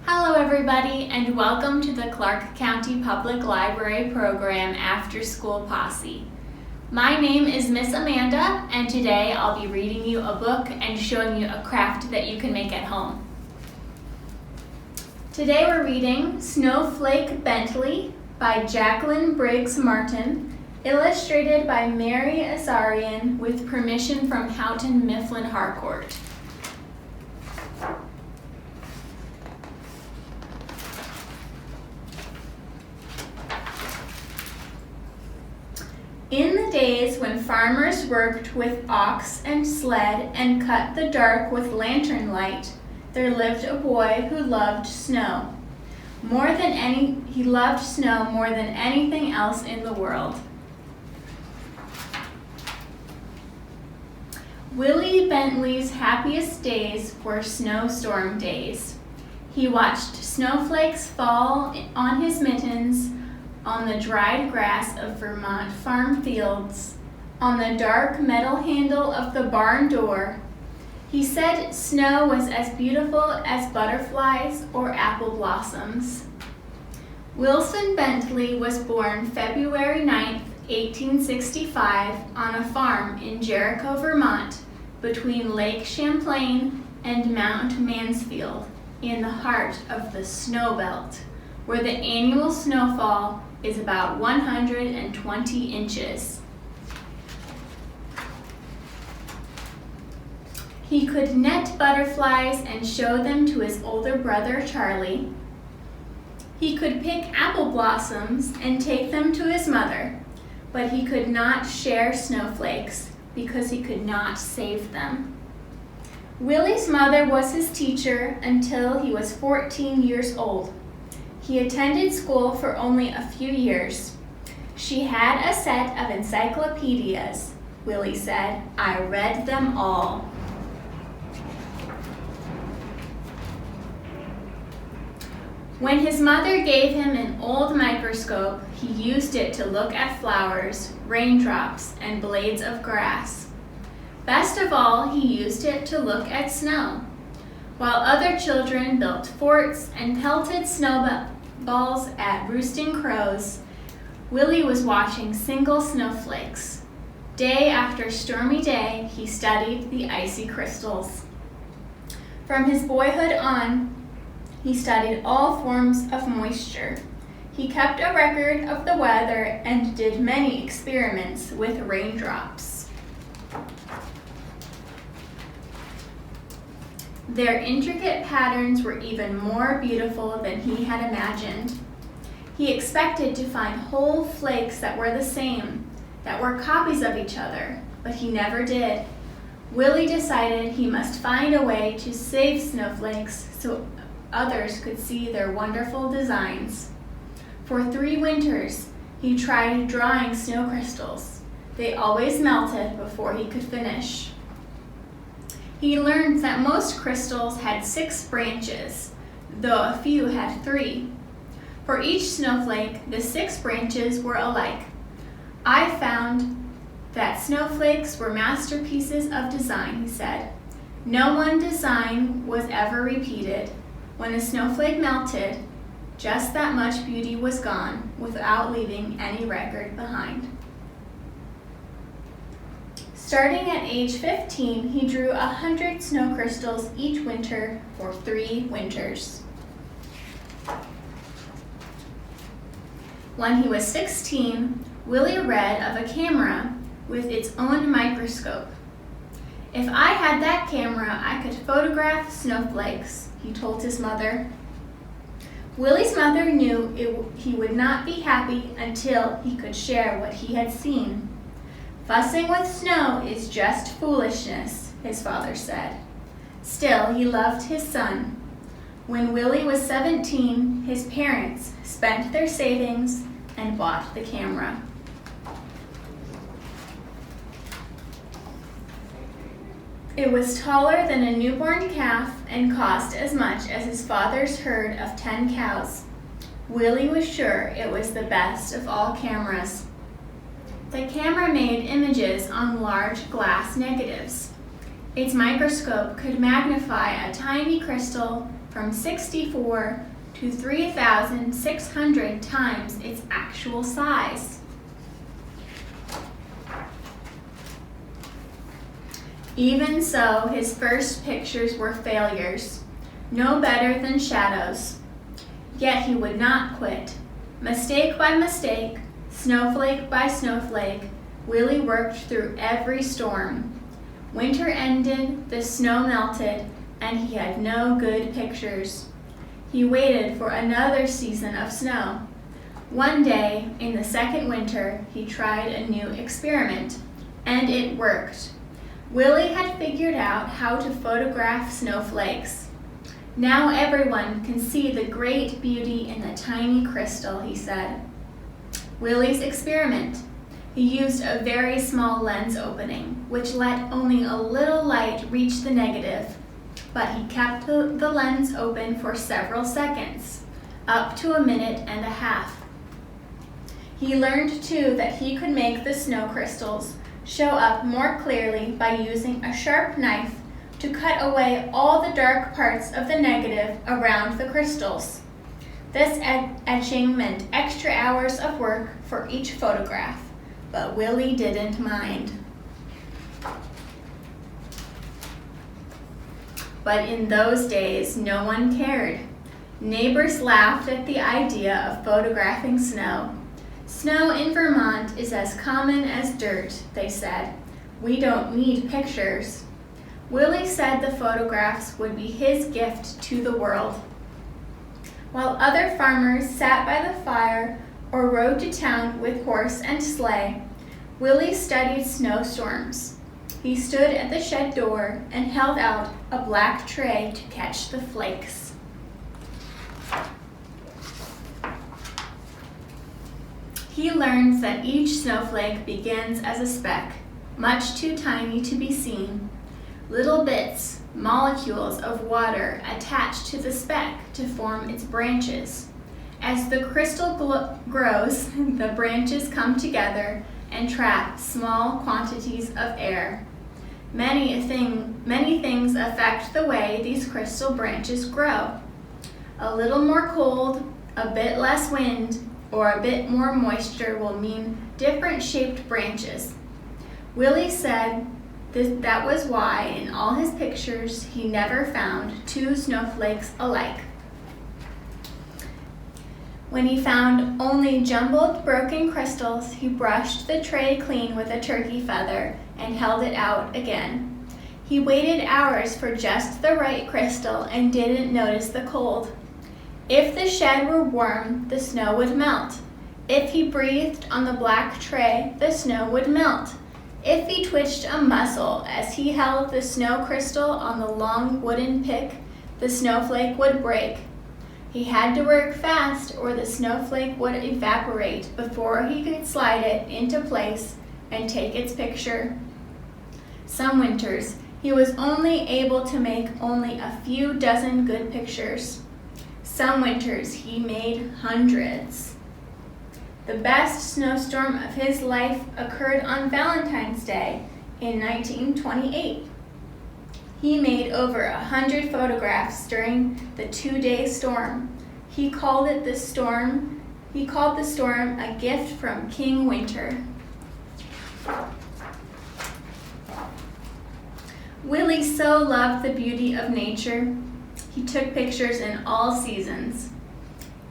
Hello everybody, and welcome to the Clark County Public Library program Afterschool Posse. My name is Miss Amanda, and today I'll be reading you a book and showing you a craft that you can make at home. Today we're reading Snowflake Bentley by Jacqueline Briggs Martin, illustrated by Mary Azarian with permission from Houghton Mifflin Harcourt. In the days when farmers worked with ox and sled and cut the dark with lantern light, there lived a boy who loved snow. He loved snow more than anything else in the world. Willie Bentley's happiest days were snowstorm days. He watched snowflakes fall on his mittens, on the dried grass of Vermont farm fields, on the dark metal handle of the barn door. He said snow was as beautiful as butterflies or apple blossoms. Wilson Bentley was born February 9, 1865, on a farm in Jericho, Vermont, between Lake Champlain and Mount Mansfield, in the heart of the snow belt, where the annual snowfall is about 120 inches. He could net butterflies and show them to his older brother Charlie. He could pick apple blossoms and take them to his mother, but he could not share snowflakes because he could not save them. Willie's mother was his teacher until he was 14 years old. He attended school for only a few years. She had a set of encyclopedias, Willie said. I read them all. When his mother gave him an old microscope, he used it to look at flowers, raindrops, and blades of grass. Best of all, he used it to look at snow. While other children built forts and pelted snowballs at roosting crows, Willie was watching single snowflakes. Day after stormy day, he studied the icy crystals. From his boyhood on, he studied all forms of moisture. He kept a record of the weather and did many experiments with raindrops. Their intricate patterns were even more beautiful than he had imagined. He expected to find whole flakes that were the same, that were copies of each other, but he never did. Willie decided he must find a way to save snowflakes so others could see their wonderful designs. For 3 winters, he tried drawing snow crystals. They always melted before he could finish. He learned that most crystals had 6 branches, though a few had 3. For each snowflake, the 6 branches were alike. I found that snowflakes were masterpieces of design, he said. No one design was ever repeated. When a snowflake melted, just that much beauty was gone without leaving any record behind. Starting at age 15, he drew 100 snow crystals each winter for 3 winters. When he was 16, Willie read of a camera with its own microscope. If I had that camera, I could photograph snowflakes, he told his mother. Willie's mother knew he would not be happy until he could share what he had seen. Fussing with snow is just foolishness, his father said. Still, he loved his son. When Willie was 17, his parents spent their savings and bought the camera. It was taller than a newborn calf and cost as much as his father's herd of 10 cows. Willie was sure it was the best of all cameras. The camera made images on large glass negatives. Its microscope could magnify a tiny crystal from 64 to 3,600 times its actual size. Even so, his first pictures were failures, no better than shadows. Yet he would not quit. Mistake by mistake, snowflake by snowflake, Willie worked through every storm. Winter ended, the snow melted, and he had no good pictures. He waited for another season of snow. One day, in the second winter, he tried a new experiment, and it worked. Willie had figured out how to photograph snowflakes. Now everyone can see the great beauty in the tiny crystal, he said. Willie's experiment. He used a very small lens opening, which let only a little light reach the negative, but he kept the lens open for several seconds, up to a minute and a half. He learned too that he could make the snow crystals show up more clearly by using a sharp knife to cut away all the dark parts of the negative around the crystals. This etching meant extra hours of work for each photograph, but Willie didn't mind. But in those days, no one cared. Neighbors laughed at the idea of photographing snow. Snow in Vermont is as common as dirt, they said. We don't need pictures. Willie said the photographs would be his gift to the world. While other farmers sat by the fire or rode to town with horse and sleigh, Willie studied snowstorms. He stood at the shed door and held out a black tray to catch the flakes. He learned that each snowflake begins as a speck, much too tiny to be seen. Little bits, molecules of water attach to the speck to form its branches. As the crystal grows, the branches come together and trap small quantities of air. Many things affect the way these crystal branches grow. A little more cold, a bit less wind, or a bit more moisture will mean different shaped branches. Willie said that was why in all his pictures he never found two snowflakes alike. When he found only jumbled, broken crystals, he brushed the tray clean with a turkey feather and held it out again. He waited hours for just the right crystal and didn't notice the cold. If the shed were warm, the snow would melt. If he breathed on the black tray, the snow would melt. If he twitched a muscle as he held the snow crystal on the long wooden pick, the snowflake would break. He had to work fast or the snowflake would evaporate before he could slide it into place and take its picture. Some winters, he was only able to make only a few dozen good pictures. Some winters, he made hundreds. The best snowstorm of his life occurred on Valentine's Day in 1928. He made over 100 photographs during the 2-day storm. He called the storm a gift from King Winter. Willie so loved the beauty of nature. He took pictures in all seasons.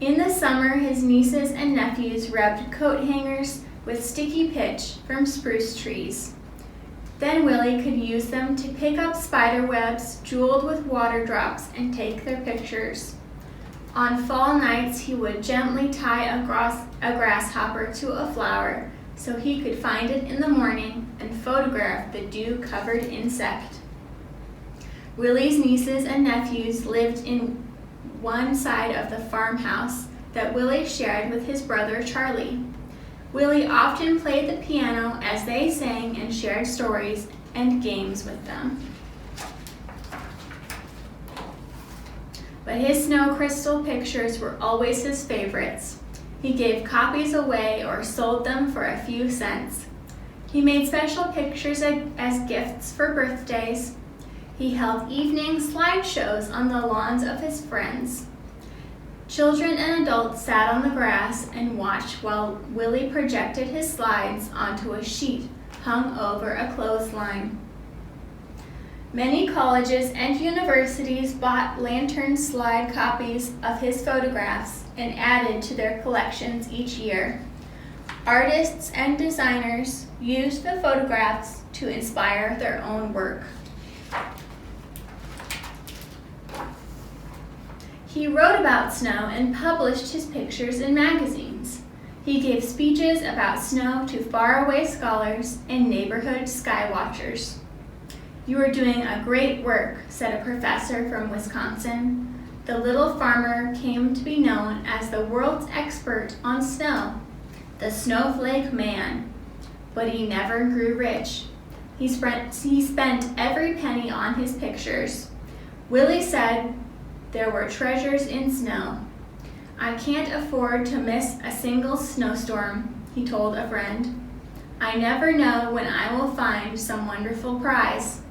In the summer, his nieces and nephews rubbed coat hangers with sticky pitch from spruce trees. Then Willie could use them to pick up spider webs jeweled with water drops and take their pictures. On fall nights, he would gently tie a grasshopper to a flower so he could find it in the morning and photograph the dew-covered insect. Willie's nieces and nephews lived in one side of the farmhouse that Willie shared with his brother Charlie. Willie often played the piano as they sang and shared stories and games with them. But his snow crystal pictures were always his favorites. He gave copies away or sold them for a few cents. He made special pictures as gifts for birthdays. He held evening slideshows on the lawns of his friends. Children and adults sat on the grass and watched while Willie projected his slides onto a sheet hung over a clothesline. Many colleges and universities bought lantern slide copies of his photographs and added to their collections each year. Artists and designers used the photographs to inspire their own work. He wrote about snow and published his pictures in magazines. He gave speeches about snow to faraway scholars and neighborhood skywatchers. "You are doing a great work," said a professor from Wisconsin. The little farmer came to be known as the world's expert on snow, the Snowflake Man. But he never grew rich. He spent every penny on his pictures. Willie said there were treasures in snow. "I can't afford to miss a single snowstorm," he told a friend. "I never know when I will find some wonderful prize."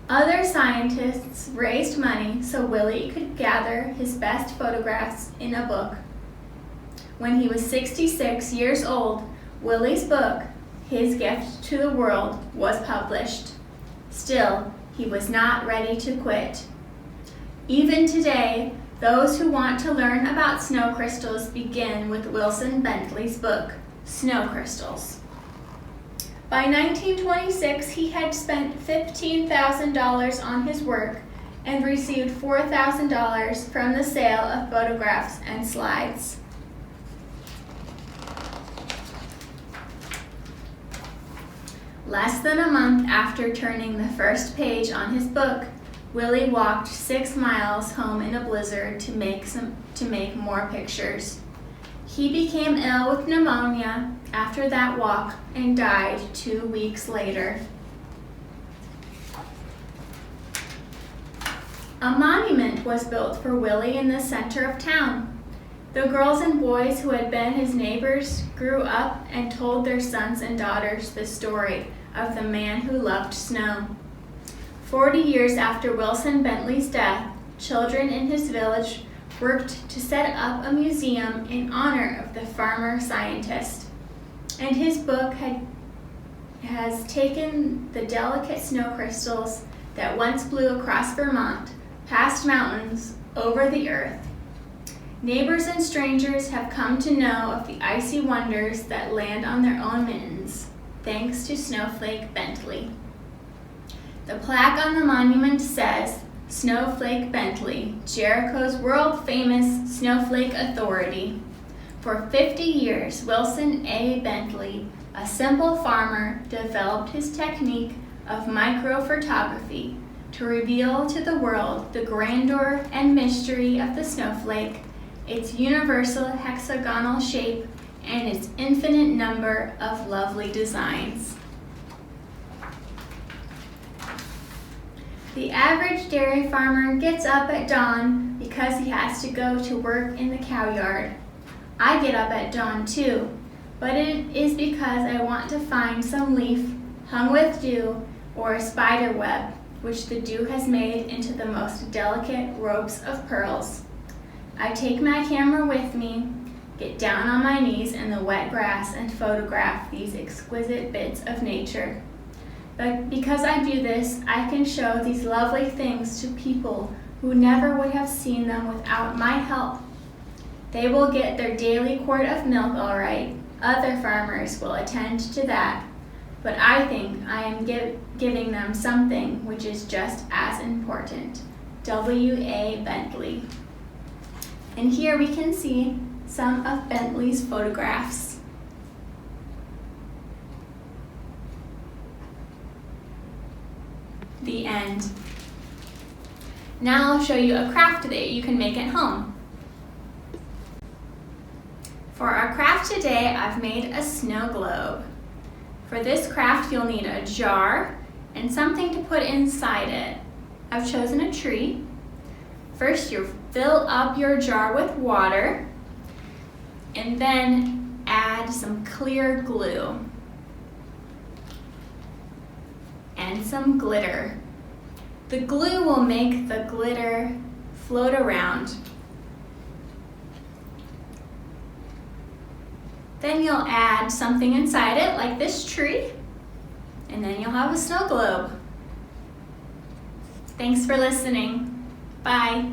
Other scientists raised money so Willie could gather his best photographs in a book. When he was 66 years old, Willie's book, His Gift to the World, was published. Still, he was not ready to quit. Even today, those who want to learn about snow crystals begin with Wilson Bentley's book, Snow Crystals. By 1926, he had spent $15,000 on his work and received $4,000 from the sale of photographs and slides. Less than a month after turning the first page on his book, Willie walked 6 miles home in a blizzard to make more pictures. He became ill with pneumonia after that walk and died 2 weeks later. A monument was built for Willie in the center of town. The girls and boys who had been his neighbors grew up and told their sons and daughters the story of the man who loved snow. 40 years after Wilson Bentley's death, children in his village worked to set up a museum in honor of the farmer scientist. And his book has taken the delicate snow crystals that once blew across Vermont, past mountains, over the earth. Neighbors and strangers have come to know of the icy wonders that land on their own mittens, thanks to Snowflake Bentley. The plaque on the monument says, "Snowflake Bentley, Jericho's world-famous snowflake authority." For 50 years, Wilson A. Bentley, a simple farmer, developed his technique of microphotography to reveal to the world the grandeur and mystery of the snowflake, its universal hexagonal shape, and its infinite number of lovely designs. The average dairy farmer gets up at dawn because he has to go to work in the cow yard. I get up at dawn too, but it is because I want to find some leaf hung with dew or a spider web, which the dew has made into the most delicate ropes of pearls. I take my camera with me, get down on my knees in the wet grass and photograph these exquisite bits of nature. But because I do this, I can show these lovely things to people who never would have seen them without my help. They will get their daily quart of milk all right. Other farmers will attend to that. But I think I am giving them something which is just as important. W.A. Bentley. And here we can see some of Bentley's photographs. The end. Now I'll show you a craft that you can make at home. For our craft today, I've made a snow globe. For this craft, you'll need a jar and something to put inside it. I've chosen a tree. First, you fill up your jar with water and then add some clear glue and some glitter. The glue will make the glitter float around. Then you'll add something inside it, like this tree, and then you'll have a snow globe. Thanks for listening. Bye.